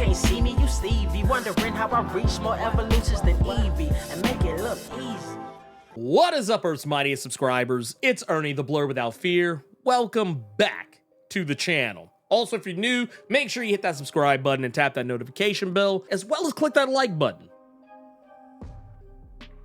can't see me, you Stevie. Wondering how I reach more evolutions than Evie and make it look easy. What is up, Earth's mightiest subscribers? It's Ernie, the Blur Without Fear. Welcome back to the channel. Also, if you're new, make sure you hit that subscribe button and tap that notification bell, as well as click that like button.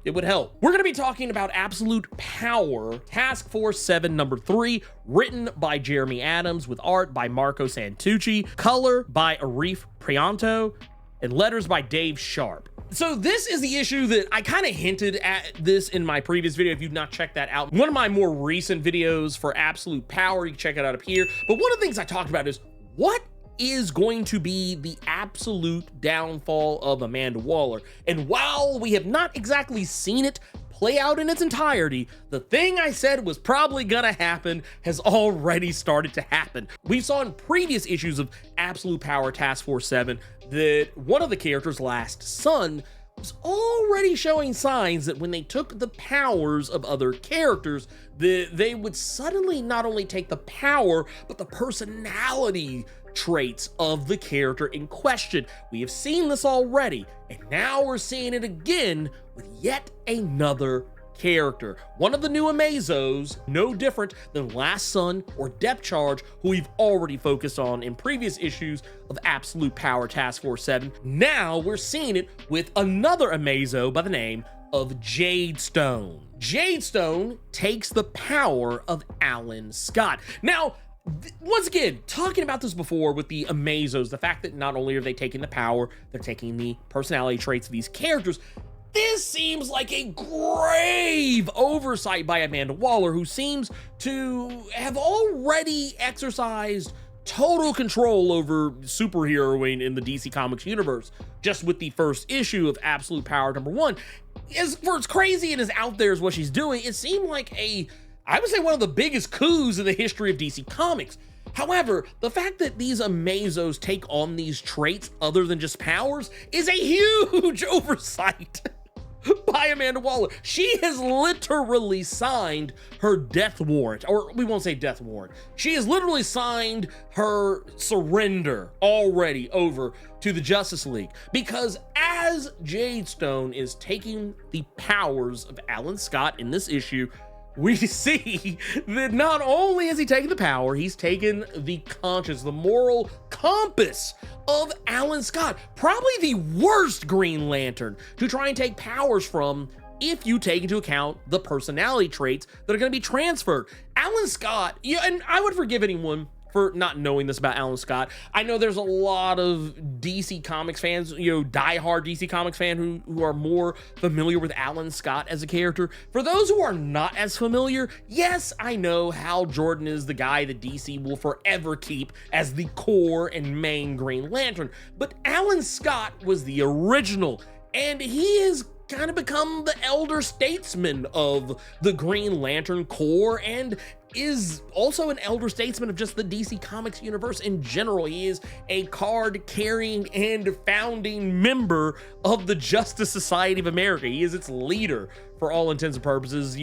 It would help. We're going to be talking about Absolute Power, Task Force 7 number 3, written by Jeremy Adams, with art by Marco Santucci, color by Arif Prianto, and letters by Dave Sharp. So this is the issue that I kind of hinted at this in my previous video. If you've not checked that out, one of my more recent videos for Absolute Power, you can check it out up here. But one of the things I talked about is what is going to be the absolute downfall of Amanda Waller. And while we have not exactly seen it play out in its entirety, the thing I said was probably gonna happen has already started to happen. We saw in previous issues of Absolute Power Task Force 7 that one of the characters, Last Son, was already showing signs that when they took the powers of other characters, they would suddenly not only take the power, but the personality traits of the character in question. We have seen this already, and now we're seeing it again with yet another character. One of the new Amazos, no different than Last Son or Depth Charge, who we've already focused on in previous issues of Absolute Power Task Force 7. Now we're seeing it with another Amazo by the name of Jade Stone. Jade Stone takes the power of Alan Scott. Now, once again, talking about this before with the Amazos, the fact that not only are they taking the power, they're taking the personality traits of these characters. This seems like a grave oversight by Amanda Waller, who seems to have already exercised total control over superheroing in the DC Comics universe, just with the first issue of Absolute Power number 1. As crazy and as out there as what she's doing, it seemed like I would say one of the biggest coups in the history of DC Comics. However, the fact that these Amazos take on these traits other than just powers is a huge oversight by Amanda Waller. She has literally signed her death warrant, or we won't say death warrant. She has literally signed her surrender already over to the Justice League, because as Jade Stone is taking the powers of Alan Scott in this issue, we see that not only has he taken the power, he's taken the conscience, the moral compass of Alan Scott, probably the worst Green Lantern to try and take powers from if you take into account the personality traits that are going to be transferred. Alan Scott, yeah, and I would forgive anyone for not knowing this about Alan Scott. I know there's a lot of DC Comics fans, diehard DC Comics fan who are more familiar with Alan Scott as a character. For those who are not as familiar, yes, I know Hal Jordan is the guy that DC will forever keep as the core and main Green Lantern, but Alan Scott was the original, and he has kind of become the elder statesman of the Green Lantern core, and is also an elder statesman of just the DC Comics universe in general. He is a card-carrying and founding member of the Justice Society of America. He is its leader for all intents and purposes,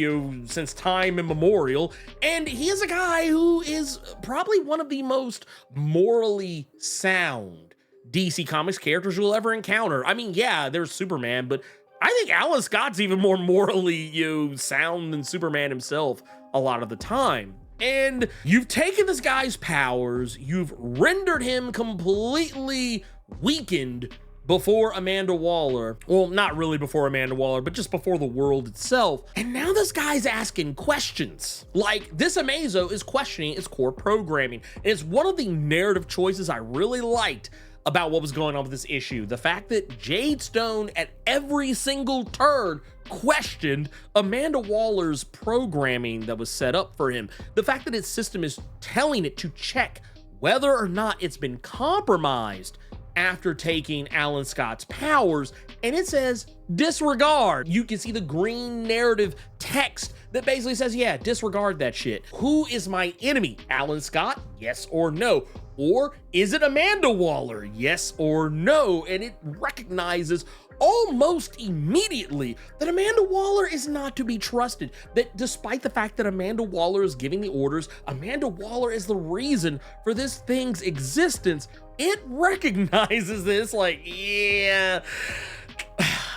since time immemorial. And he is a guy who is probably one of the most morally sound DC Comics characters you'll ever encounter. I mean, yeah, there's Superman, but I think Alan Scott's even more morally sound than Superman himself a lot of the time. And you've taken this guy's powers, you've rendered him completely weakened before Amanda Waller. Well, not really before Amanda Waller, but just before the world itself. And now this guy's asking questions. Like, this Amazo is questioning its core programming. And it's one of the narrative choices I really liked about what was going on with this issue. The fact that Jade Stone at every single turn questioned Amanda Waller's programming that was set up for him. The fact that its system is telling it to check whether or not it's been compromised after taking Alan Scott's powers, and it says disregard. You can see the green narrative text that basically says, yeah, disregard that shit. Who is my enemy? Alan Scott? Yes or no? Or is it Amanda Waller? Yes or no? And it recognizes almost immediately that Amanda Waller is not to be trusted. That despite the fact that Amanda Waller is giving the orders, Amanda Waller is the reason for this thing's existence, it recognizes this, like, yeah,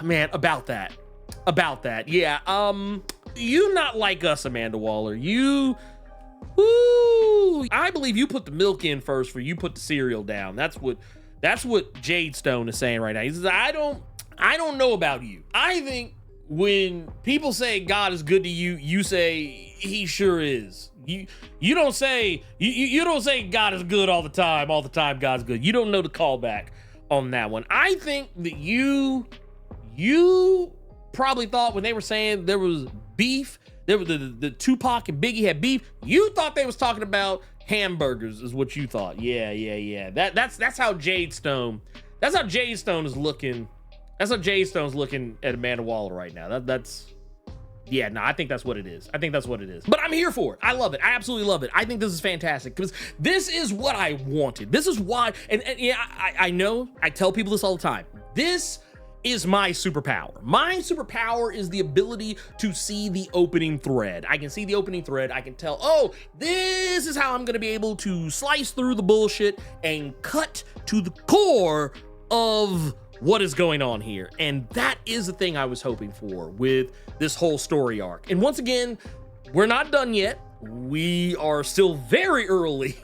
man, about that. Yeah, you not like us, Amanda Waller. I believe you put the milk in first for you put the cereal down. That's what Jade Stone is saying right now. He says, I don't know about you. I think when people say God is good to you, you say he sure is. You don't say you don't say God is good all the time God's good. You don't know the callback on that one. I think that you probably thought when they were saying there was beef, there was the Tupac and Biggie had beef, you thought they was talking about hamburgers is what you thought. Yeah. That's how Jade Stone is looking. That's how Jade Stone's looking at Amanda Waller right now. I think that's what it is. But I'm here for it. I love it. I absolutely love it. I think this is fantastic because this is what I wanted. This is why, and yeah, I know I tell people this all the time. This is my superpower. My superpower is the ability to see the opening thread. I can see the opening thread. I can tell, oh, this is how I'm going to be able to slice through the bullshit and cut to the core of what is going on here. And that is the thing I was hoping for with this whole story arc. And once again, we're not done yet. We are still very early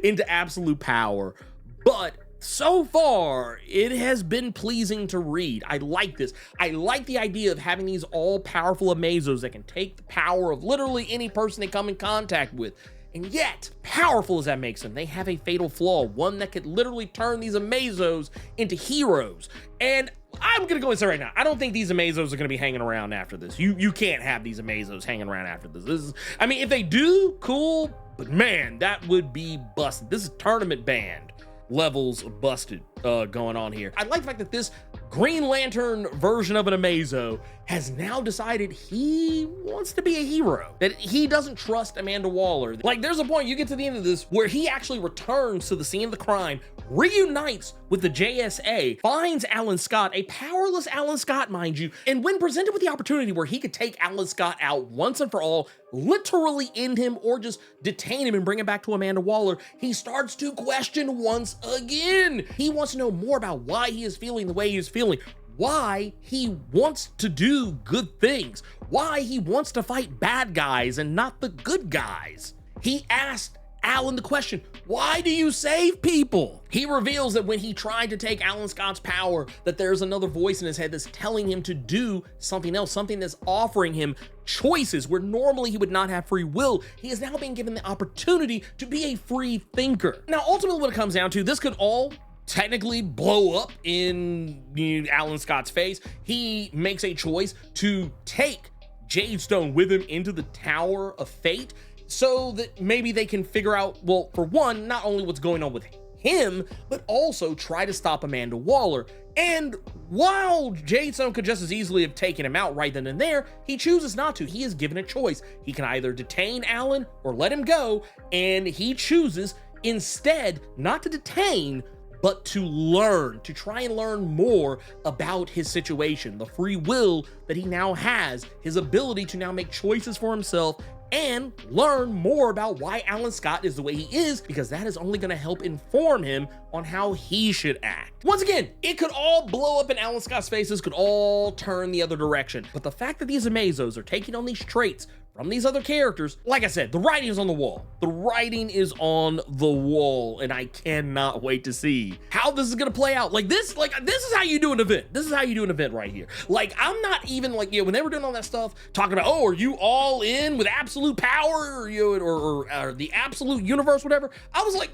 into absolute power, but so far it has been pleasing to read. I like this. I like the idea of having these all-powerful Amazos that can take the power of literally any person they come in contact with. And yet, powerful as that makes them, they have a fatal flaw, one that could literally turn these Amazos into heroes. And I'm gonna go and say right now, I don't think these Amazos are gonna be hanging around after this. You can't have these Amazos hanging around after this. I mean, if they do, cool, but man, that would be busted. This is tournament band levels of busted going on here. I like the fact that this Green Lantern version of an Amazo has now decided he wants to be a hero, that he doesn't trust Amanda Waller. Like, there's a point you get to the end of this where he actually returns to the scene of the crime, reunites with the JSA, finds Alan Scott, a powerless Alan Scott, mind you, and when presented with the opportunity where he could take Alan Scott out once and for all, literally end him or just detain him and bring him back to Amanda Waller, he starts to question once again. He wants to know more about why he is feeling the way he is feeling, why he wants to do good things, why he wants to fight bad guys and not the good guys. He asked Alan the question, why do you save people? He reveals that when he tried to take Alan Scott's power, that there's another voice in his head that's telling him to do something else, something that's offering him choices where normally he would not have free will. He is now being given the opportunity to be a free thinker. Now, ultimately what it comes down to, this could all technically blow up in Alan Scott's face. He makes a choice to take Jade Stone with him into the Tower of Fate so that maybe they can figure out, well, for one, not only what's going on with him, but also try to stop Amanda Waller. And while Jade Stone could just as easily have taken him out right then and there, he chooses not to. He is given a choice. He can either detain Alan or let him go, and he chooses instead not to detain, but to learn, to try and learn more about his situation, the free will that he now has, his ability to now make choices for himself and learn more about why Alan Scott is the way he is, because that is only going to help inform him on how he should act. Once again, it could all blow up in Alan Scott's face, this could all turn the other direction, but the fact that these Amazos are taking on these traits from these other characters, like I said, the writing is on the wall. The writing is on the wall, and I cannot wait to see how this is gonna play out. This is how you do an event. This is how you do an event right here. Like, I'm not even like, when they were doing all that stuff, talking about, oh, are you all in with absolute power, or the absolute universe, whatever? I was like,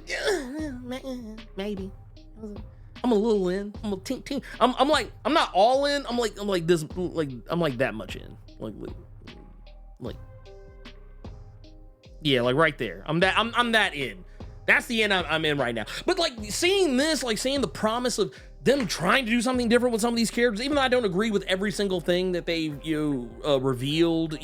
maybe. I'm a little in. I'm a tink. I'm like, I'm not all in. I'm like this. Like, I'm like that much in. Like. Yeah, like right there. I'm that in. That's the end I'm in right now. But like seeing this, like seeing the promise of them trying to do something different with some of these characters, even though I don't agree with every single thing that they've revealed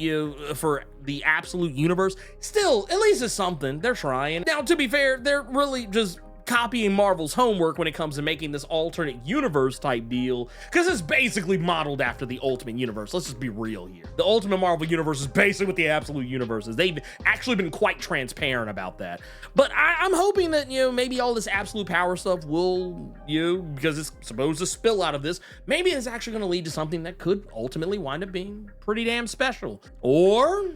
for the absolute universe, still at least it's something. They're trying. Now, to be fair, they're really just copying Marvel's homework when it comes to making this alternate universe type deal, because it's basically modeled after the Ultimate Universe. Let's just be real here. The Ultimate Marvel Universe is basically what the Absolute Universe is. They've actually been quite transparent about that. But I'm hoping that, maybe all this absolute power stuff will, because it's supposed to spill out of this, maybe it's actually going to lead to something that could ultimately wind up being pretty damn special. Or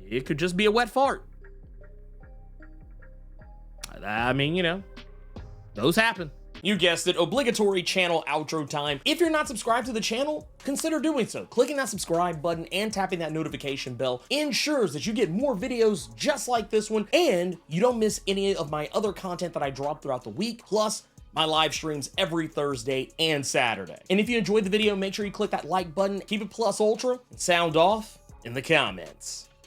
it could just be a wet fart. I mean, those happen. You guessed it, obligatory channel outro time. If you're not subscribed to the channel, consider doing so. Clicking that subscribe button and tapping that notification bell ensures that you get more videos just like this one, and you don't miss any of my other content that I drop throughout the week, plus my live streams every Thursday and Saturday. And if you enjoyed the video, make sure you click that like button, keep it plus ultra, and sound off in the comments.